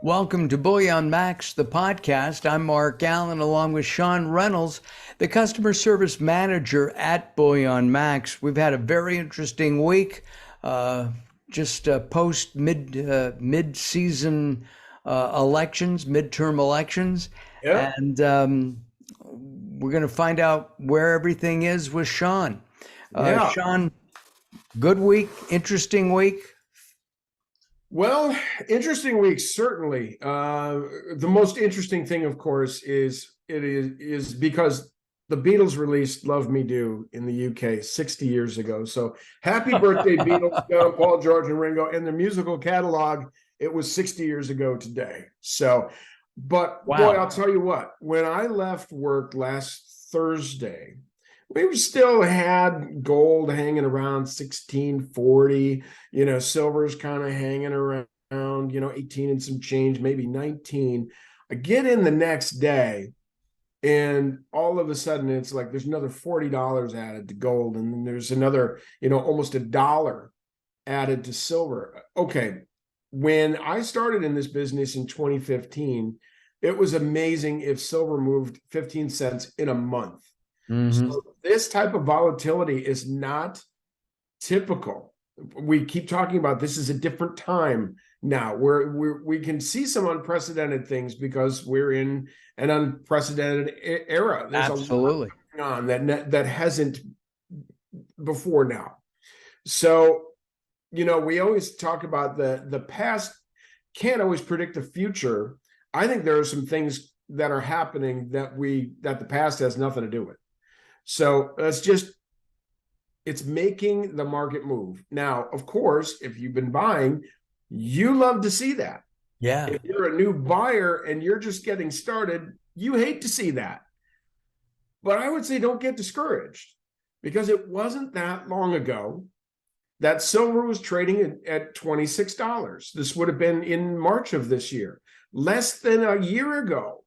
Welcome to BullionMax, the podcast. I'm Mark Alyn, along with Sean Reynolds, the customer service manager at BullionMax. We've had a very interesting week, just post mid-season elections, midterm elections, Yeah, and we're going to find out where everything is with Sean. yeah. Sean, good week, interesting week. Well, interesting week, certainly. The most interesting thing, of course, is because the Beatles released "Love Me Do" in the UK 60 years ago. So happy birthday, Beatles, John, Paul, George, and Ringo. And the musical catalog, it was 60 years ago today. So, but boy, Wow. I'll tell you what, when I left work last Thursday, we still had gold hanging around 1640, silver's kind of hanging around, 18 and some change, maybe 19. I get in the next day and all of a sudden it's like there's another $40 added to gold, and then there's another, almost $1 added to silver. Okay. When I started in this business in 2015, it was amazing if silver moved 15 cents in a month. Mm-hmm. So this type of volatility is not typical. We keep talking about this is a different time now where we can see some unprecedented things because we're in an unprecedented era. There's Absolutely. a lot going on that hasn't before now. So, we always talk about the past can't always predict the future. I think there are some things that are happening that the past has nothing to do with. So it's making the market move. Now, of course, if you've been buying, you love to see that. Yeah. If you're a new buyer and you're just getting started, you hate to see that. But I would say don't get discouraged, because it wasn't that long ago that silver was trading at $26. This would have been in March of this year. Less than a year ago,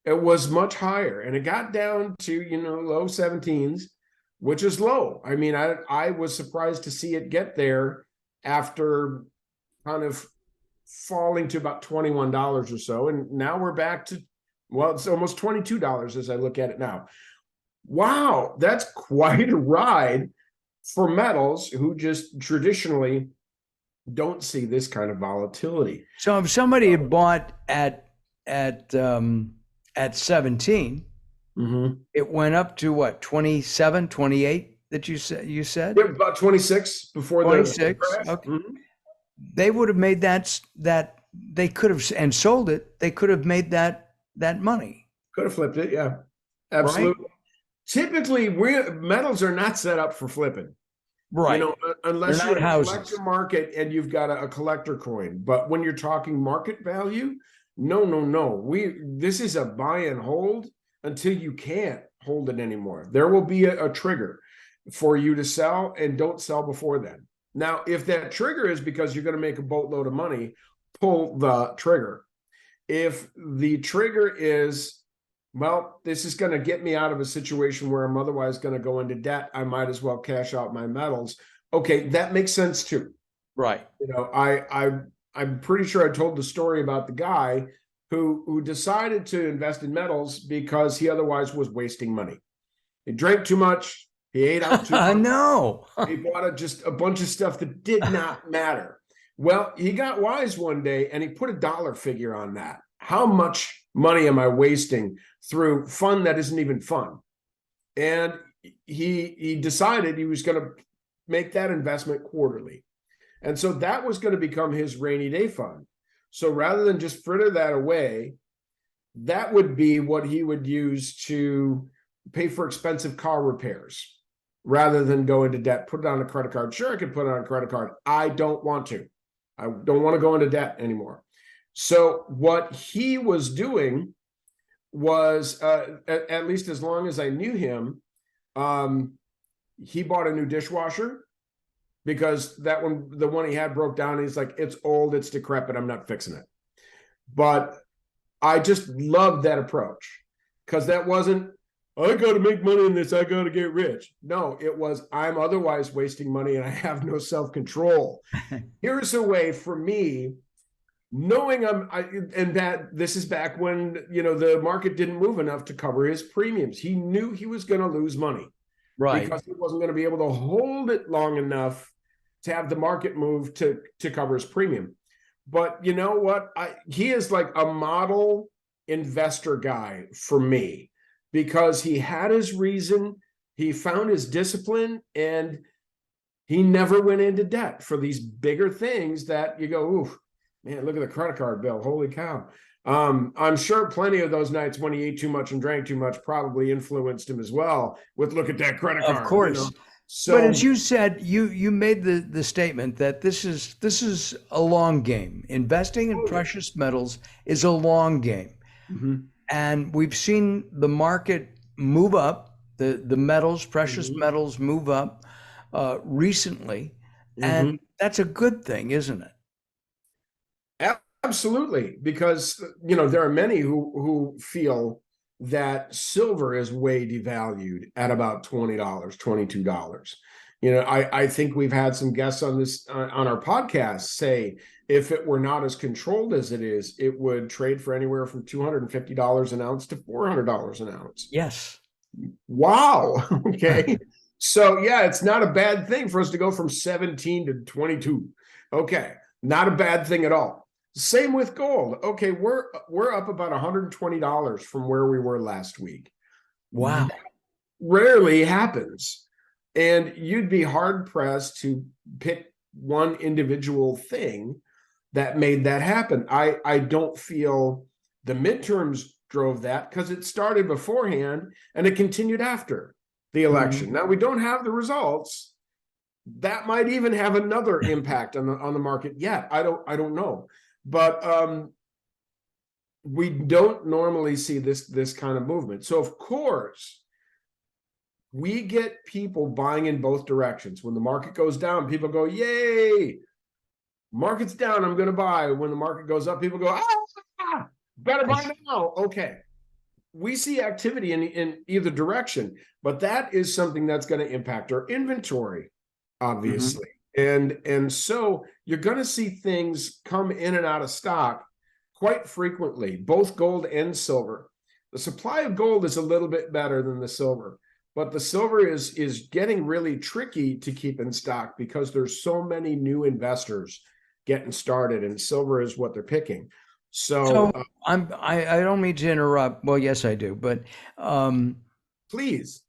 it was much higher, and it got down to, low 17s, which is low. I mean, I was surprised to see it get there after kind of falling to about $21 or so. And now we're back to, well, it's almost $22 as I look at it now. Wow, that's quite a ride for metals who just traditionally don't see this kind of volatility. So if somebody had bought at 17, it went up to what, 27, 28 that you said? Yeah, about 26 before 26. the crash. Okay. They would have made that they could have, and sold it. They could have made that money. Could have flipped it. Yeah, absolutely. Right? Typically, metals are not set up for flipping. Right. Unless They're you're not in a houses. collector market and you've got a collector coin. But when you're talking market value, no. This is a buy and hold until you can't hold it anymore. There will be a trigger for you to sell, and don't sell before then. Now, if that trigger is because you're going to make a boatload of money, pull the trigger. If the trigger is, well, this is going to get me out of a situation where I'm otherwise going to go into debt, I might as well cash out my metals. Okay, that makes sense too. Right. I'm pretty sure I told the story about the guy who decided to invest in metals because he otherwise was wasting money. He drank too much. He ate out too much. No. He bought just a bunch of stuff that did not matter. Well, he got wise one day and he put a dollar figure on that. How much money am I wasting through fun that isn't even fun? And he decided he was going to make that investment quarterly. And so that was going to become his rainy day fund. So rather than just fritter that away, that would be what he would use to pay for expensive car repairs rather than go into debt, put it on a credit card. Sure, I could put it on a credit card. I don't want to. I don't want to go into debt anymore. So what he was doing was, at least as long as I knew him, he bought a new dishwasher because the one he had broke down. And he's like, it's old, it's decrepit, I'm not fixing it. But I just loved that approach, because that wasn't, I got to make money in this, I got to get rich. No, it was, I'm otherwise wasting money and I have no self-control. Here's a way for me knowing and that this is back when, the market didn't move enough to cover his premiums. He knew he was going to lose money, Right. because he wasn't going to be able to hold it long enough to have the market move to cover his premium. But you know what? He is like a model investor guy for me, because he had his reason, he found his discipline, and he never went into debt for these bigger things that you go, ooh, man, look at the credit card bill. Holy cow. I'm sure plenty of those nights when he ate too much and drank too much probably influenced him as well with look at that credit card. Of course. So, but as you said, you made the statement that this is a long game. Investing in precious metals is a long game. Mhm. And we've seen the market move up, the metals, precious metals move up recently. And that's a good thing, isn't it? Absolutely, because there are many who feel that silver is way devalued at about $20, $22. I think we've had some guests on this on our podcast say if it were not as controlled as it is, it would trade for anywhere from $250 an ounce to $400 an ounce. Yes. Wow. Okay. So yeah, it's not a bad thing for us to go from 17 to 22. Okay, not a bad thing at all. Same with gold. Okay, we're up about $120 from where we were last week. Wow. That rarely happens. And you'd be hard pressed to pick one individual thing that made that happen. I don't feel the midterms drove that, because it started beforehand and it continued after the election. Now we don't have the results. That might even have another impact on the market yet. I don't know. But we don't normally see this kind of movement. So of course, we get people buying in both directions. When the market goes down, people go, yay, market's down, I'm going to buy. When the market goes up, people go, better buy now. Okay. We see activity in either direction, but that is something that's going to impact our inventory, obviously. And so you're going to see things come in and out of stock quite frequently, both gold and silver. The supply of gold is a little bit better than the silver, but the silver is getting really tricky to keep in stock because there's so many new investors getting started, and silver is what they're picking. So I don't mean to interrupt. Well, yes, I do, but please.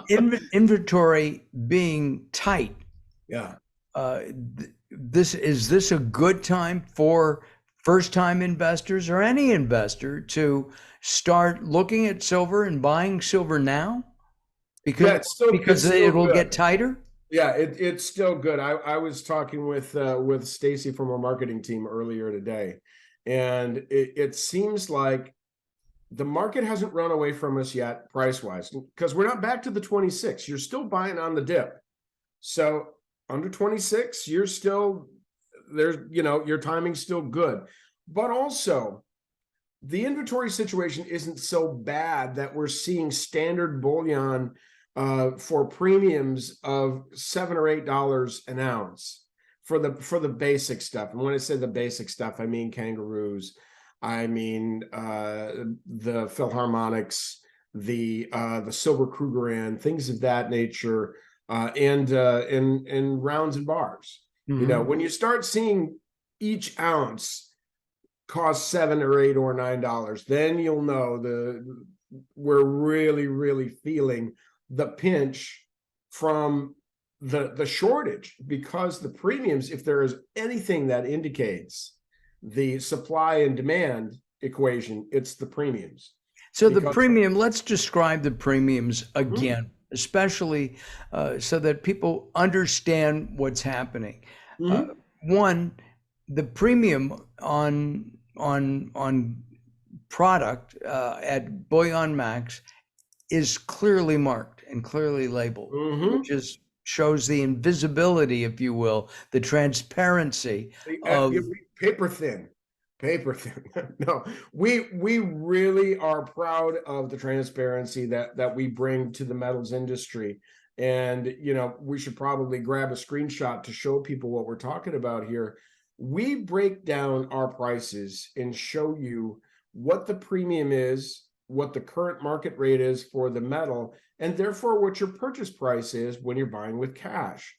Inventory being tight. Yeah. Is this a good time for first-time investors or any investor to start looking at silver and buying silver now? Because it will get tighter? Yeah, it's still good. I was talking with Stacy from our marketing team earlier today, and it seems like the market hasn't run away from us yet, price-wise, because we're not back to the 26. You're still buying on the dip. So under 26, you're still there's, your timing's still good. But also, the inventory situation isn't so bad that we're seeing standard bullion for premiums of $7 or $8 an ounce for the basic stuff. And when I say the basic stuff, I mean kangaroos, I mean the Philharmonics, the silver Krugerrand, things of that nature, and rounds and bars. When you start seeing each ounce cost $7 or $8 or $9, then you'll know we're really, really feeling the pinch from the shortage, because the premiums, if there is anything that indicates the supply and demand equation, it's the premiums. So the premium, let's describe the premiums again, especially so that people understand what's happening. One, the premium on product at BullionMax is clearly marked and clearly labeled, which shows the invisibility, if you will, the transparency of paper thin. No, we really are proud of the transparency that we bring to the metals industry. And we should probably grab a screenshot to show people what we're talking about here. We break down our prices and show you what the premium is, what the current market rate is for the metal, and therefore what your purchase price is when you're buying with cash.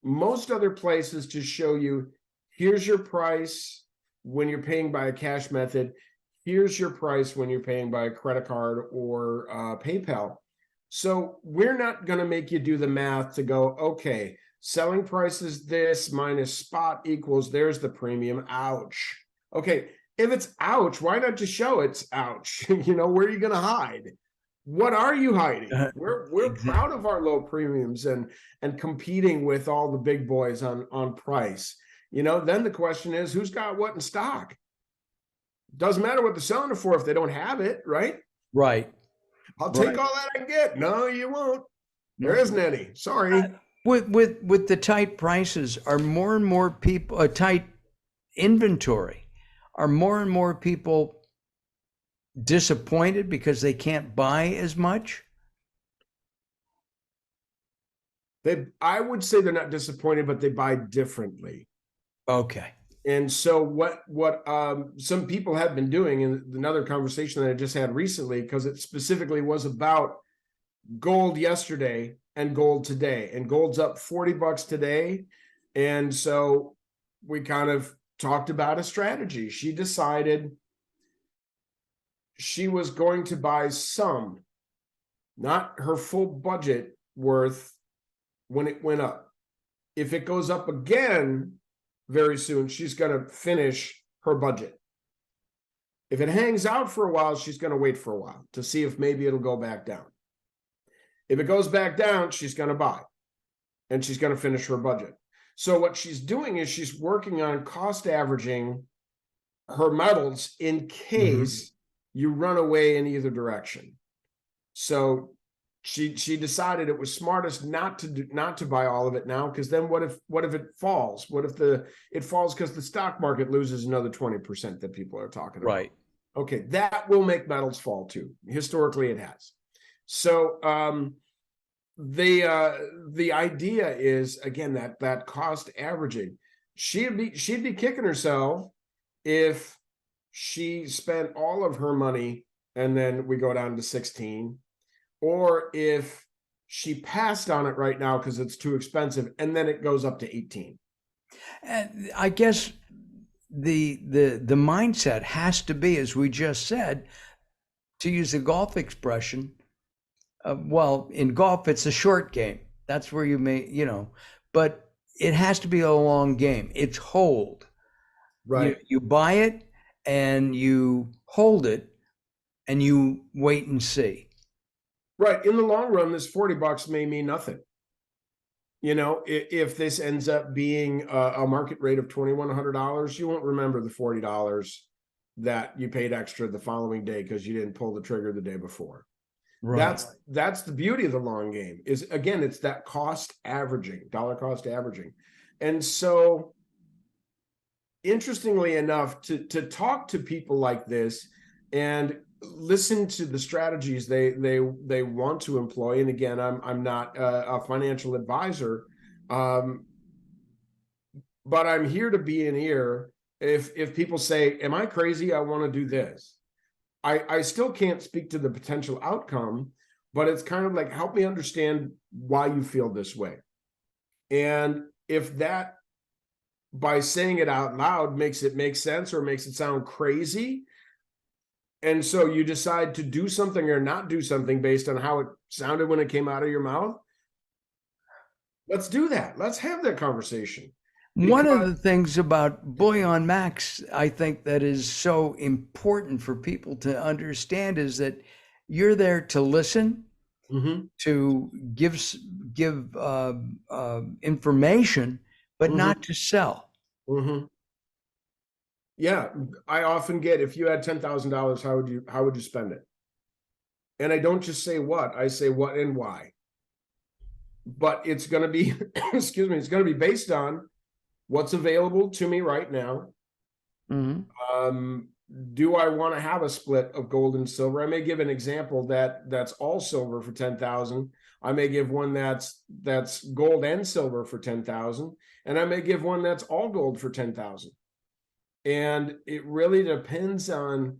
Most other places just show you, here's your price when you're paying by a cash method, here's your price when you're paying by a credit card or PayPal. So we're not going to make you do the math to go, okay, selling price is this minus spot equals, there's the premium. Ouch. Okay, if it's ouch, why not just show it's ouch? You know, where are you going to hide? What are you hiding? We're Exactly. proud of our low premiums and competing with all the big boys on price. You know, then the question is, who's got what in stock? Doesn't matter what they're selling it for if they don't have it, right? Right. I'll take Right. all that I can get. No, you won't. There No. isn't any. Sorry. With the tight prices, are more and more people a tight inventory? Are more and more people disappointed because they can't buy as much? I would say they're not disappointed, but they buy differently. Okay. And so what some people have been doing, in another conversation that I just had recently, because it specifically was about gold yesterday and gold today, and gold's up $40 today. And so we kind of talked about a strategy. She decided she was going to buy some, not her full budget worth when it went up. If it goes up again very soon, she's going to finish her budget. If it hangs out for a while, she's going to wait for a while to see if maybe it'll go back down. If it goes back down, she's going to buy, and she's going to finish her budget. So what she's doing is she's working on cost averaging her metals in case you run away in either direction. So she decided it was smartest not to buy all of it now, because then what if it falls? What if it falls because the stock market loses another 20% that people are talking about? Right. Okay, that will make metals fall too. Historically, it has. So the idea is, again, that cost averaging. She'd be kicking herself if she spent all of her money and then we go down to 16, or if she passed on it right now because it's too expensive and then it goes up to 18. And I guess the mindset has to be, as we just said, to use a golf expression. Well, in golf, it's a short game. That's where you may, but it has to be a long game. It's hold. Right. You buy it and you hold it and you wait and see. Right. In the long run, this $40 may mean nothing. You know, if this ends up being a market rate of $2,100, you won't remember the $40 that you paid extra the following day because you didn't pull the trigger the day before. Right. That's the beauty of the long game, is, again, it's that cost averaging, dollar cost averaging. And so, interestingly enough, to talk to people like this and listen to the strategies they want to employ. And again, I'm not a financial advisor, but I'm here to be an ear. If people say, am I crazy? I want to do this. I still can't speak to the potential outcome, but it's kind of like, help me understand why you feel this way. And if that, by saying it out loud, makes it make sense or makes it sound crazy, and so you decide to do something or not do something based on how it sounded when it came out of your mouth, let's do that. Let's have that conversation. One of the things about BullionMax, I think, that is so important for people to understand is that you're there to listen, to give information, but not to sell. Yeah, I often get, if you had $10,000, how would you spend it? And I don't just say what, I say what and why. But it's going to be, excuse me, it's going to be based on what's available to me right now. Do I want to have a split of gold and silver? I may give an example that's all silver for 10,000. I may give one that's gold and silver for 10,000, and I may give one that's all gold for 10,000. And it really depends on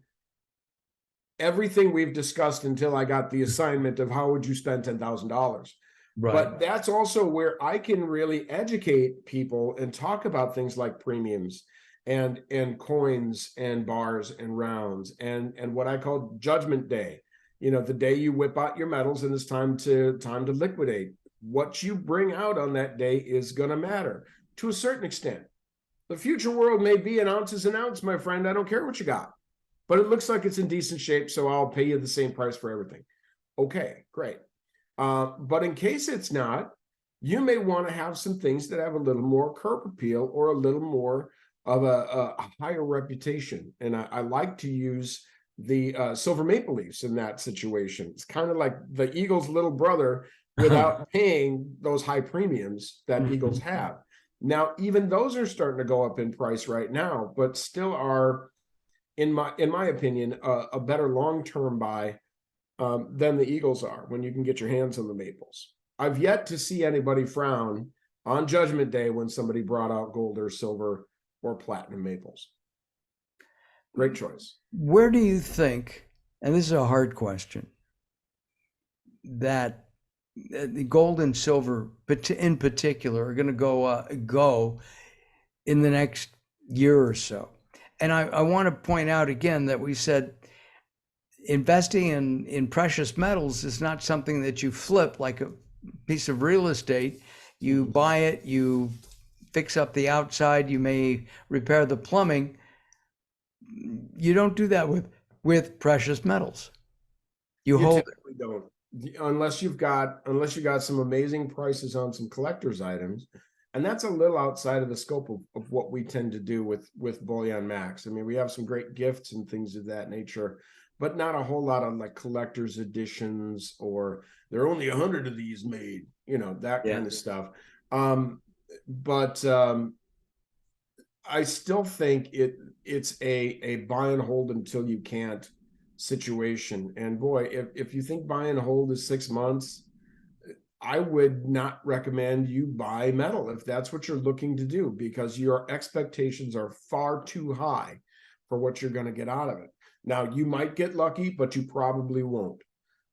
everything we've discussed until I got the assignment of how would you spend $10,000. Right. But that's also where I can really educate people and talk about things like premiums and coins and bars and rounds and what I call judgment day. You know, the day you whip out your metals and it's time to liquidate. What you bring out on that day is going to matter to a certain extent. The future world may be an ounce is an ounce, my friend. I don't care what you got, but it looks like it's in decent shape, so I'll pay you the same price for everything. Okay, great. But in case it's not, you may want to have some things that have a little more curb appeal or a little more of a higher reputation. And I like to use the silver maple leafs in that situation. It's kind of like the Eagles' little brother without paying those high premiums that Eagles have. Now, even those are starting to go up in price right now, but still are, in my opinion, a better long-term buy than the Eagles are when you can get your hands on the maples. I've yet to see anybody frown on Judgment Day when somebody brought out gold or silver or platinum maples. Great choice. Where do you think, and this is a hard question, that the gold and silver in particular are going to go in the next year or so? And I want to point out again that we said investing in precious metals is not something that you flip like a piece of real estate. You buy it, you fix up the outside, you may repair the plumbing. You don't do that with precious metals. You hold typically don't, unless you got some amazing prices on some collector's items. And that's a little outside of the scope of what we tend to do with BullionMax. I mean, we have some great gifts and things of that nature, but not a whole lot on like collector's editions, or there are only 100 of these made, you know, that kind of stuff. But I still think it's a buy and hold until you can't situation. And boy, if you think buy and hold is 6 months, I would not recommend you buy metal if that's what you're looking to do, because your expectations are far too high for what you're going to get out of it. Now, you might get lucky, but you probably won't,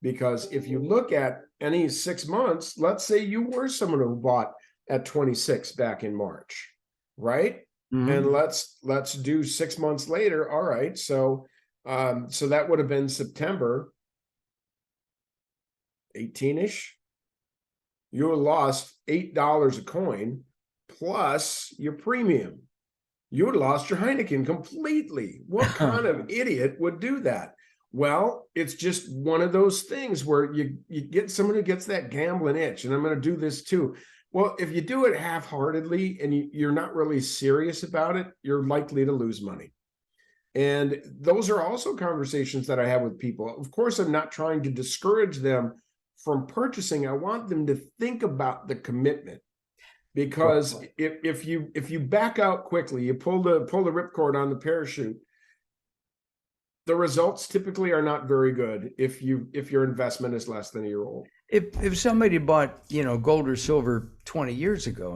because if you look at any 6 months, let's say you were someone who bought at 26 back in March, right? And let's do 6 months later. All right, so that would have been September 18-ish. You lost $8 a coin plus your premium. You would have lost your Heineken completely. What kind of idiot would do that? Well, it's just one of those things where you get someone who gets that gambling itch, and I'm going to do this too. Well, if you do it half-heartedly and you're not really serious about it, you're likely to lose money. And those are also conversations that I have with people. Of course, I'm not trying to discourage them from purchasing. I want them to think about the commitment, because if you back out quickly, you pull the ripcord on the parachute, the results typically are not very good if your investment is less than a year old. If somebody bought, you know, gold or silver 20 years ago,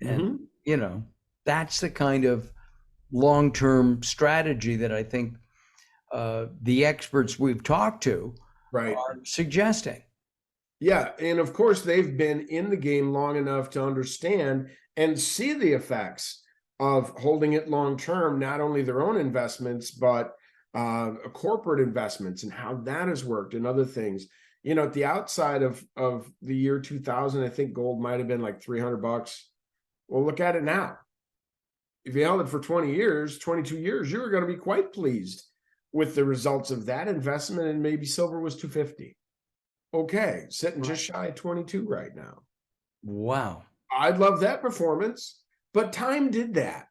and you know, that's the kind of long-term strategy that I think the experts we've talked to are suggesting. Yeah, and of course they've been in the game long enough to understand and see the effects of holding it long term, not only their own investments, but corporate investments and how that has worked and other things. You know, at the outside of the year 2000, I think gold might have been like $300. Well, look at it now. If you held it for 20 years, 22 years, you were going to be quite pleased with the results of that investment, and maybe silver was $250. Okay, sitting just shy of 22 right now. Wow. I'd love that performance, but time did that.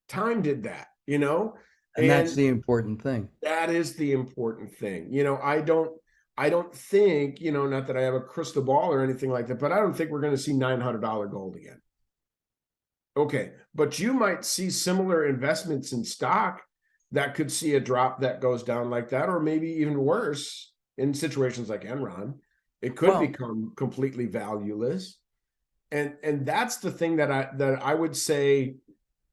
Time did that, you know? And that's the important thing. That is the important thing. You know, I don't think, you know, not that I have a crystal ball or anything like that, but I don't think we're going to see $900 gold again. Okay, but you might see similar investments in stock that could see a drop that goes down like that, or maybe even worse in situations like Enron. It could become completely valueless. And that's the thing that I would say,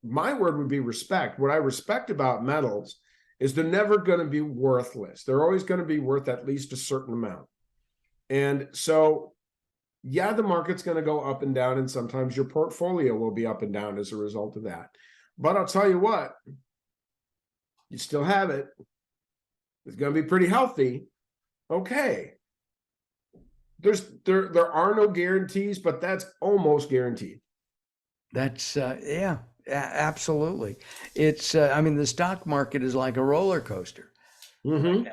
my word would be respect. What I respect about metals is they're never going to be worthless. They're always going to be worth at least a certain amount. And so, yeah, the market's going to go up and down, and sometimes your portfolio will be up and down as a result of that. But I'll tell you what, you still have it. It's going to be pretty healthy. Okay. There are no guarantees, but that's almost guaranteed. That's yeah, absolutely. It's I mean, the stock market is like a roller coaster right now.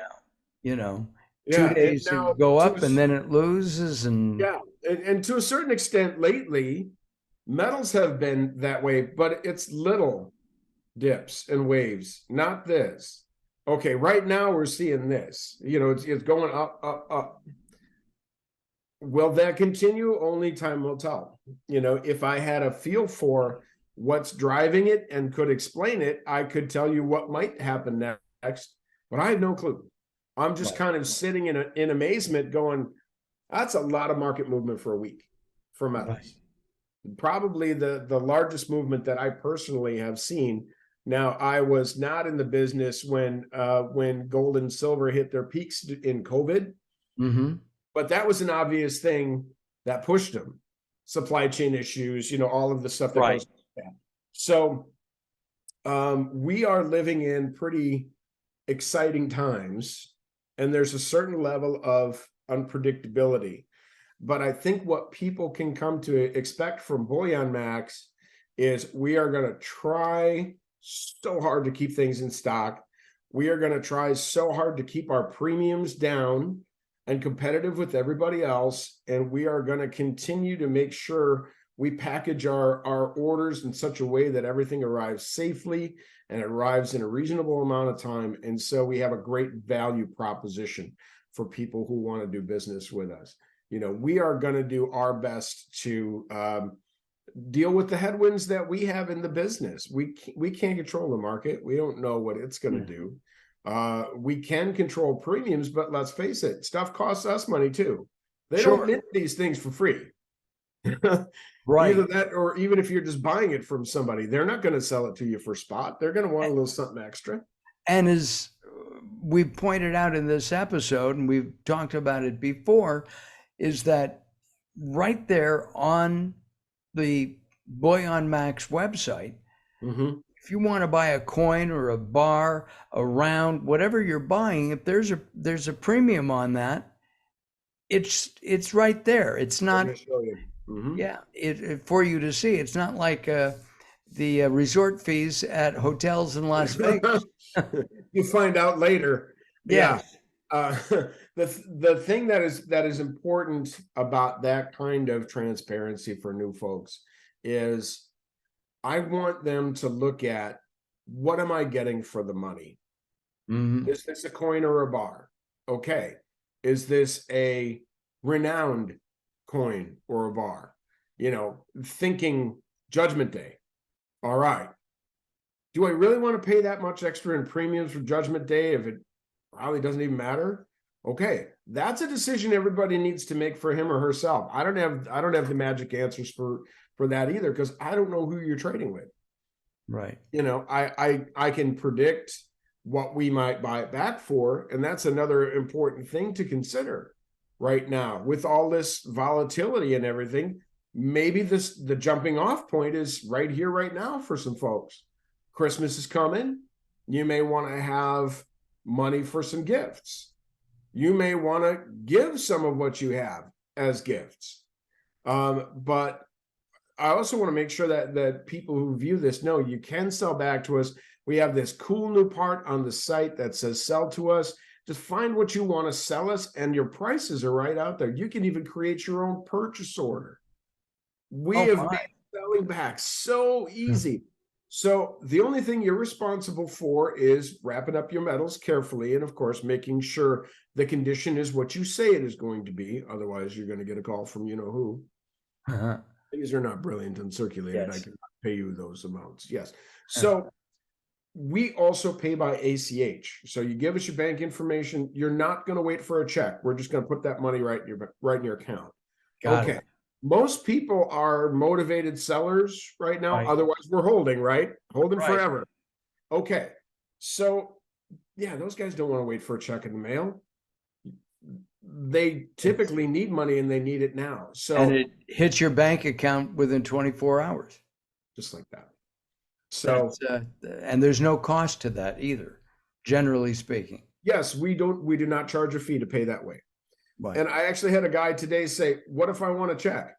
You know, Yeah, 2 days it go up and then it loses, and yeah, and to a certain extent lately, metals have been that way, but it's little dips and waves, not this. Okay, right now we're seeing this. It's going up, up, up. Will that continue? Only time will tell. If I had a feel for what's driving it and could explain it, I could tell you what might happen next, but I have no clue. I'm just kind of sitting in amazement going, that's a lot of market movement for a week for metals. Right. Probably the largest movement that I personally have seen. Now, I was not in the business when gold and silver hit their peaks in COVID. But that was an obvious thing that pushed them. Supply chain issues, all of the stuff that goes with that. So we are living in pretty exciting times, and there's a certain level of unpredictability. But I think what people can come to expect from BullionMax is we are going to try so hard to keep things in stock. We are going to try so hard to keep our premiums down and competitive with everybody else. And we are going to continue to make sure we package our orders in such a way that everything arrives safely and it arrives in a reasonable amount of time. And so we have a great value proposition for people who want to do business with us. We are going to do our best to deal with the headwinds that we have in the business. We can't control the market. We don't know what it's going to do. We can control premiums, but let's face it, stuff costs us money too. They don't mint these things for free. Right. Either that, or even if you're just buying it from somebody, they're not going to sell it to you for spot. They're going to want a little something extra. And as we pointed out in this episode, and we've talked about it before, is that right there on the BullionMax website, if you want to buy a coin or a bar, a round, whatever you're buying, if there's a premium on that, it's right there. It's not, yeah, for you to see. It's not like the resort fees at hotels in Las Vegas. You find out later. Yes. Yeah. The thing that is important about that kind of transparency for new folks is I want them to look at, what am I getting for the money? Is this a coin or a bar? Okay. Is this a renowned coin or a bar? Thinking Judgment Day. All right. Do I really want to pay that much extra in premiums for Judgment Day if it probably doesn't even matter? Okay, that's a decision everybody needs to make for him or herself. I don't have the magic answers for that either, because I don't know who you're trading with. Right. I can predict what we might buy it back for, and that's another important thing to consider right now with all this volatility and everything. Maybe the jumping off point is right here, right now for some folks. Christmas is coming. You may want to have money for some gifts. You may want to give some of what you have as gifts. But I also want to make sure that people who view this know you can sell back to us. We have this cool new part on the site that says sell to us. Just find what you want to sell us, and your prices are right out there. You can even create your own purchase order. We have made selling back so easy. So the only thing you're responsible for is wrapping up your metals carefully, and of course, making sure the condition is what you say it is going to be. Otherwise, you're going to get a call from who. These are not brilliant and circulated. Yes. I cannot pay you those amounts. Yes. So we also pay by ACH. So you give us your bank information. You're not going to wait for a check. We're just going to put that money right in your account. Got Okay. it. Most people are motivated sellers right now. Right. Otherwise, we're holding, right? Holding Right. forever. Okay. So, yeah, those guys don't want to wait for a check in the mail. They typically need money and they need it now. So, And it hits your bank account within 24 hours. just like that. So, And there's no cost to that either, generally speaking. yes, we do not charge a fee to pay that way. Right. And I actually had a guy today say, "What if I want a check?"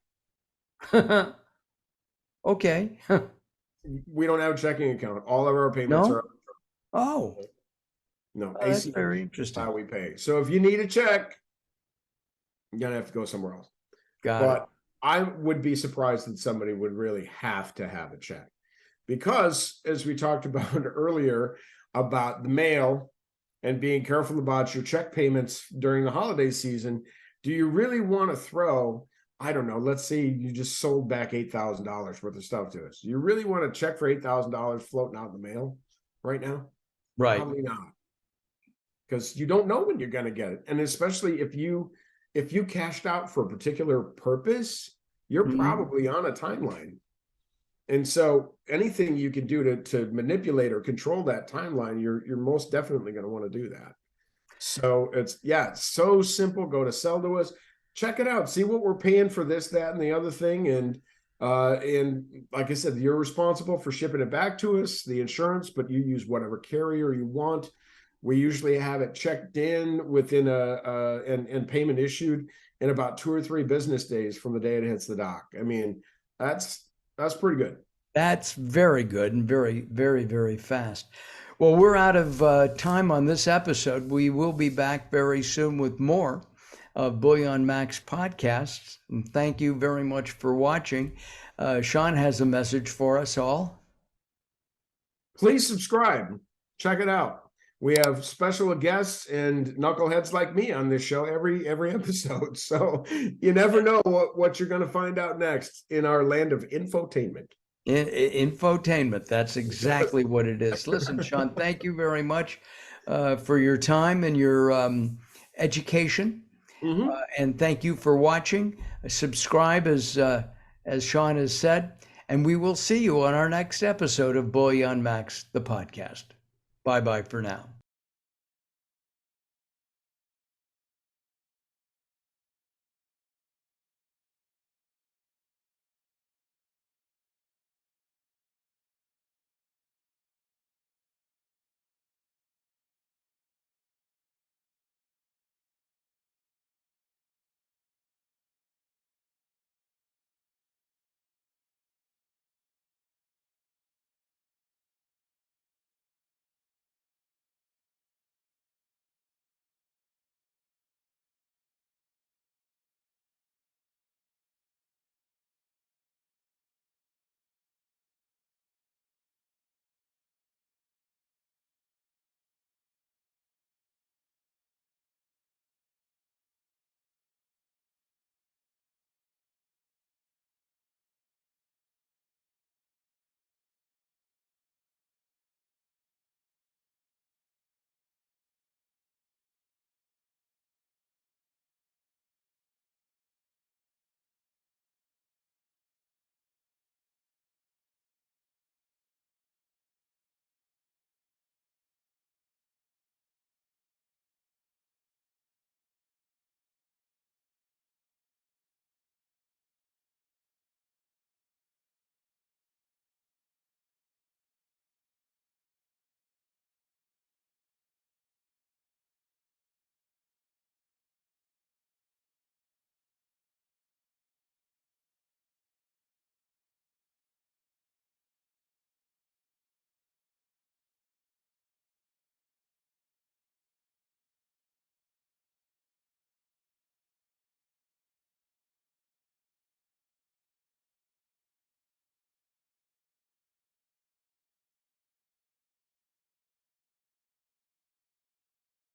Okay. We don't have a checking account. All of our payments No? are Oh, no that's ACH. very How interesting. we pay. So if you need a check, you're gonna have to go somewhere else. Got it. But I would be surprised that somebody would really have to have a check, because as we talked about earlier about the mail and being careful about your check payments during the holiday season, do you really want to throw, I don't know, let's say you just sold back $8,000 worth of stuff to us. You really want to check for $8,000 floating out in the mail right now? Right. Probably not, because you don't know when you're going to get it. And especially if you cashed out for a particular purpose, you're Mhm. probably on a timeline. And so anything you can do to manipulate or control that timeline, you're most definitely going to want to do that. So it's so simple. Go to Sell to Us, check it out, see what we're paying for this, that, and the other thing. And like I said, you're responsible for shipping it back to us, the insurance, but you use whatever carrier you want. We usually have it checked in within and payment issued in about 2 or 3 business days from the day it hits the dock. I mean, that's pretty good. That's very good and very, very, very fast. Well, we're out of time on this episode. We will be back very soon with more of BullionMax podcasts. And thank you very much for watching. Sean has a message for us all. Please subscribe. Check it out. We have special guests and knuckleheads like me on this show every episode. So you never know what you're going to find out next in our land of infotainment. Infotainment. That's exactly what it is. Listen, Sean, thank you very much for your time and your education. Mm-hmm. And thank you for watching. Subscribe, as Sean has said, and we will see you on our next episode of BullionMax, the podcast. Bye-bye for now.